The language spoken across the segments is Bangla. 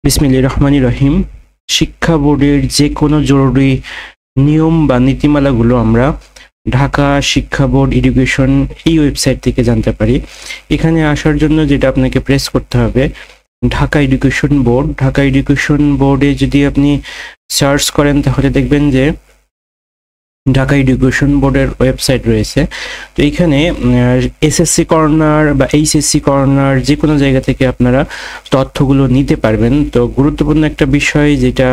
বিসমিল্লাহির রহমানির রহিম। শিক্ষা বোর্ডের যে কোনো জরুরি নিয়ম বা নীতিমালাগুলো আমরা ঢাকা শিক্ষা বোর্ড এডুকেশন এই ওয়েবসাইট থেকে জানতে পারি। এখানে আসার জন্য যেটা আপনাকে প্রেস করতে হবে, Dhaka education board. Dhaka education বোর্ডে যদি আপনি সার্চ করেন তাহলে দেখবেন যে ঢাকা এডুকেশন বোর্ডের ওয়েবসাইট রয়েছে। তো এইখানে এসএসসি কর্নার বা এইচএসসি কর্নার যে কোনো জায়গা থেকে আপনারা তথ্যগুলো নিতে পারবেন। তো গুরুত্বপূর্ণ একটা বিষয় যেটা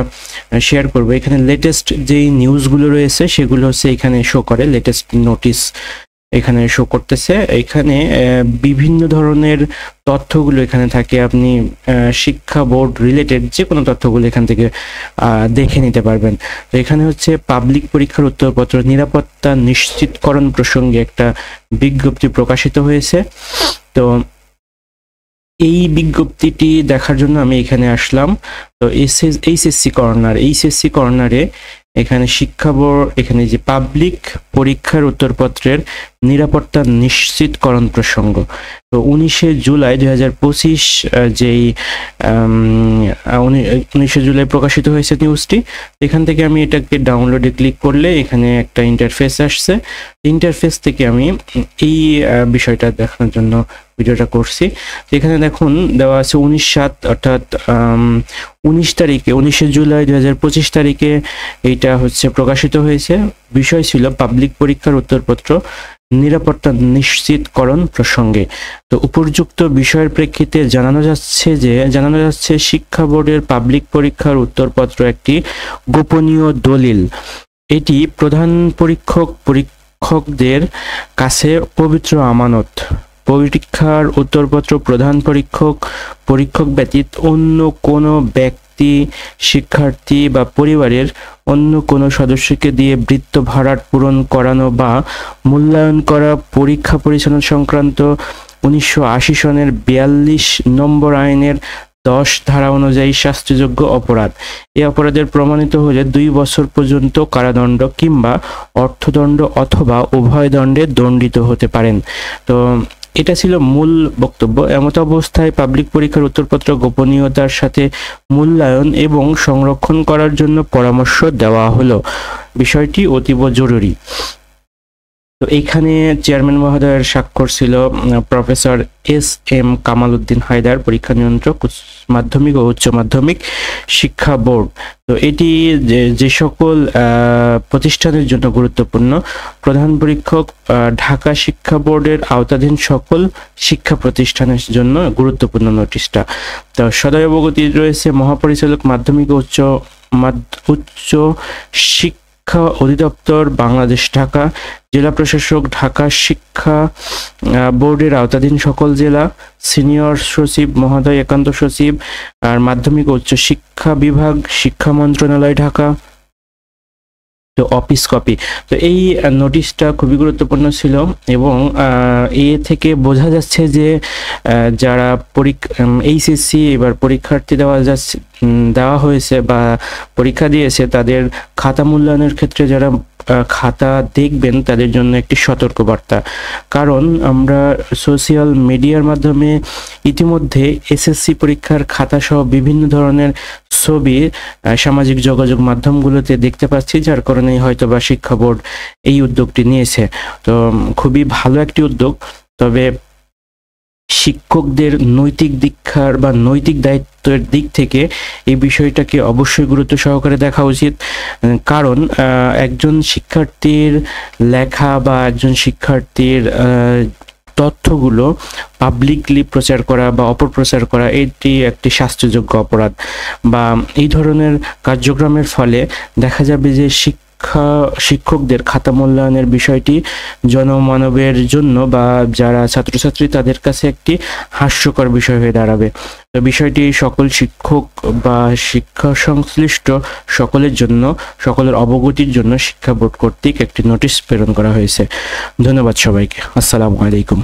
শেয়ার করবো, এখানে লেটেস্ট যেই নিউজগুলো রয়েছে সেগুলো হচ্ছে এখানে শো করে, লেটেস্ট নোটিশ এখানে শো করতেছে। এখানে বিভিন্ন ধরনের তথ্যগুলো এখানে থাকে, আপনি শিক্ষা বোর্ড রিলেটেড যে কোনো তথ্যগুলো এখান থেকে দেখে নিতে পারবেন। তো এখানে হচ্ছে পাবলিক পরীক্ষার উত্তরপত্র নিরাপত্তা নিশ্চিতকরণ প্রসঙ্গে একটা বিজ্ঞপ্তি প্রকাশিত হয়েছে। তো এই বিজ্ঞপ্তিটি দেখার জন্য আমি এখানে আসলাম। তো এইচএসসি কর্নারে এখানে শিক্ষা বোর্ড, এখানে যে পাবলিক পরীক্ষার উত্তরপত্রের নিরাপত্তা নিশ্চিতকরণ প্রসঙ্গ, তো 19শে জুলাই 2025 যেই 19শে জুলাই প্রকাশিত হয়েছে নিউজটি। এখান থেকে আমি এটাকে ডাউনলোডে ক্লিক করলে এখানে একটা ইন্টারফেস আসছে। ইন্টারফেস থেকে আমি এই বিষয়টা দেখানোর জন্য ভিডিওটা করছি। এখানে দেখুন দেওয়া আছে 19/7 অর্থাৎ 19 তারিখে, 19শে জুলাই 2025 তারিখে এইটা হচ্ছে প্রকাশিত হয়েছে। বিষয় ছিল পাবলিক পরীক্ষার উত্তরপত্র নিরাপত্তা নিশ্চিতকরণ প্রসঙ্গে। তো উপযুক্ত বিষয়ের প্রেক্ষিতে জানানো যাচ্ছে শিক্ষা বোর্ডের পাবলিক পরীক্ষার উত্তরপত্র একটি গোপনীয় দলিল। এটি প্রধান পরীক্ষকদের কাছে পবিত্র আমানত। পরীক্ষার উত্তরপত্র প্রধান পরীক্ষক ব্যতীত অন্য কোনো ব্যক্তি, শিক্ষার্থী বা পরিবারের অন্য কোনো সদস্যকে দিয়ে বৃত্ত ভাড়াট পূরণ করানো বা মূল্যায়ন করা পরীক্ষা পরিচালনা সংক্রান্ত 1980 সনের 42 নম্বর আইনের 10 ধারা অনুযায়ী শাস্তিযোগ্য অপরাধ। এই অপরাধের প্রমাণিত হলে 2 বছর পর্যন্ত কারাদণ্ড কিংবা অর্থদণ্ড অথবা উভয় দণ্ডে দণ্ডিত হতে পারেন। তো এটা ছিল মূল বক্তব্য। এমত অবস্থায় পাবলিক পরীক্ষার উত্তরপত্র গোপনীয়তার সাথে মূল্যায়ন এবং সংরক্ষণ করার জন্য পরামর্শ দেওয়া হলো। বিষয়টি অতীব জরুরি। তো এইখানে চেয়ারম্যান মহোদয়ের স্বাক্ষর ছিল প্রফেসর SM কামাল উদ্দিন হায়দার, পরীক্ষা নিয়ন্ত্রক, মাধ্যমিক ও উচ্চ মাধ্যমিক শিক্ষা বোর্ড। তো এটি যে সকল প্রতিষ্ঠানের জন্য গুরুত্বপূর্ণ, প্রধান পরীক্ষক ঢাকা শিক্ষা বোর্ডের আওতাধীন সকল শিক্ষা প্রতিষ্ঠানের জন্য গুরুত্বপূর্ণ নোটিশটা। তো সদয় অবগতি রয়েছে মহাপরিচালক মাধ্যমিক ও উচ্চ শিক্ষা অধিদপ্তর বাংলাদেশ ঢাকা, জেলা প্রশাসক ঢাকা শিক্ষা বোর্ডের আওতাধীন সকল জেলা, সিনিয়র সচিব মহোদয়, একান্ত সচিব আর মাধ্যমিক ও উচ্চ শিক্ষা বিভাগ, শিক্ষা মন্ত্রণালয় ঢাকা। তো অফিস কপি। তো এই নোটিশটা খুবই গুরুত্বপূর্ণ ছিল এবং এ থেকে বোঝা যাচ্ছে যে যারা এইচএসসি এবার পরীক্ষার্থী দেওয়া হয়েছে বা পরীক্ষা দিয়েছে, তাদের খাতা মূল্যায়নের ক্ষেত্রে যারা খাতা দেখবেন তাদের জন্য একটি সতর্কবার্তা। কারণ আমরা সোশ্যাল মিডিয়ার মাধ্যমে ইতিমধ্যে এসএসসি পরীক্ষার খাতা সহ বিভিন্ন ধরনের ছবি সামাজিক যোগাযোগ মাধ্যমগুলোতে দেখতে পাচ্ছি, যার কারণেই হয়তোবা শিক্ষা বোর্ড এই উদ্যোগটি নিয়েছে। তো খুবই ভালো একটি উদ্যোগ। তবে শিক্ষকদের নৈতিক দীক্ষার বা নৈতিক দায়িত্বের দিক থেকে এই বিষয়টাকে অবশ্যই গুরুত্ব সহকারে দেখা উচিত। কারণ একজন শিক্ষার্থীর লেখা বা একজন শিক্ষার্থীর তথ্যগুলো পাবলিকলি প্রচার করা বা অপপ্রচার করা এটি একটি শাস্তিযোগ্য অপরাধ। বা এই ধরনের কার্যক্রমের ফলে দেখা যাবে যে শিক্ষকদের খাতা মূল্যায়নের বিষয়টি জনমানবের জন্য বা যারা ছাত্রছাত্রী তাদের কাছে একটি হাস্যকর বিষয় হয়ে দাঁড়াবে। তো বিষয়টি সকল শিক্ষক বা শিক্ষা সংশ্লিষ্ট সকলের জন্য, সকলের অবগতির জন্য শিক্ষা বোর্ড কর্তৃক একটি নোটিশ প্রেরণ করা হয়েছে। ধন্যবাদ সবাইকে। আসসালামু আলাইকুম।